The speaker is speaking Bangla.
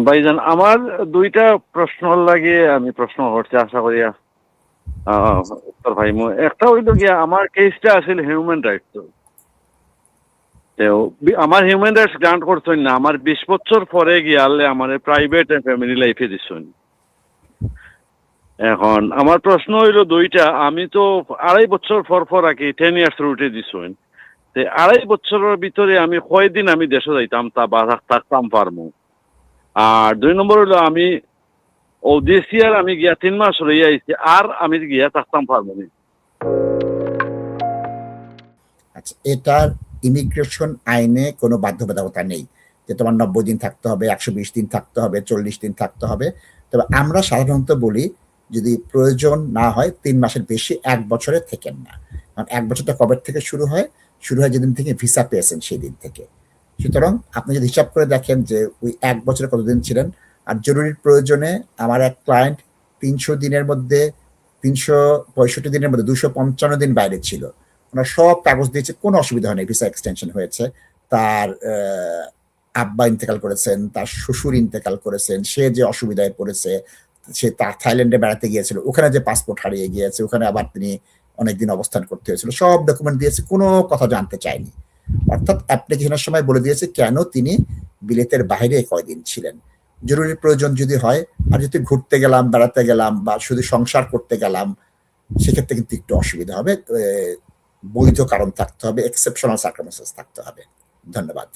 ভাইজান আমার দুইটা প্রশ্ন লাগে, আমি প্রশ্ন করছি, আশা করি উত্তর ভাইমু। একটা হইল গিয়া আমার কেসটা আসল হিউম্যান রাইটস। আমার হিউম্যান রাইটস গ্রান্ট করছেন না, আমার 20 বছর পরে গিয়ালে আমার প্রাইভেট ফ্যামিলি লাইফে দিচ্ছেন। এখন আমার প্রশ্ন হইল দুইটা, আমি তো 2.5 বছর পর আর কি 10 ইয়ার্স রুটে দিচ্ছেন। 2.5 বছরের ভিতরে আমি কয়দিন আমি দেশে যাইতাম তা বা থাকতাম পারমু। আর 2 নম্বর হইলো আমি দিস ইয়ার আমি গিয়া 3 মাস রয়ে আইছি, আর আমি গিয়া থাকতাম পারবো না। আচ্ছা, এটার ইমিগ্রেশন আইনে কোনো বাধ্যবাধকতা নেই যে তোমার 90 দিন থাকতে হবে, 120 দিন থাকতে হবে, 40 দিন থাকতে হবে। তবে আমরা সাধারণত বলি যদি প্রয়োজন না হয় 3 মাসের বেশি 1 বছরে থেকেন না। কারণ 1 বছরটা কবে থেকে শুরু হয়? শুরু হয় যেদিন থেকে ভিসা পেয়েছেন সেই দিন থেকে। সুতরাং আপনি যদি হিসাব করে দেখেন যে ওই 1 বছরে কতদিন ছিলেন, আর জরুরি প্রয়োজনে আমার এক ক্লায়েন্ট 300 দিনের মধ্যে 365 দিনের মধ্যে 255 দিন বাইরে ছিল। ওনার সব কাগজ দিয়েছে, কোনো অসুবিধা হয়নি, ভিসা এক্সটেনশন হয়েছে। তার আব্বা ইন্তেকাল করেছেন, তার শ্বশুর ইন্তেকাল করেছেন, সে যে অসুবিধায় পড়েছে, সে তার থাইল্যান্ডে বেড়াতে গিয়েছিল, ওখানে যে পাসপোর্ট হারিয়ে গিয়েছে, ওখানে আবার তিনি অনেকদিন অবস্থান করতে হয়েছিল, সব ডকুমেন্ট দিয়েছে, কোনো কথা জানতে চায়নি। অর্থাৎ অ্যাপ্লিকেশনের সময় বলে দিয়েছে কেন তিনি বিলেতের বাইরে কয়দিন ছিলেন। জরুরি প্রয়োজন যদি হয়, আর যদি ঘুরতে গেলাম, বেড়াতে গেলাম বা শুধু সংসার করতে গেলাম, সেক্ষেত্রে কিন্তু একটু অসুবিধা হবে। বৈধ কারণ থাকতে হবে, এক্সেপশনাল সার্কামস্টেন্স থাকতে হবে। ধন্যবাদ।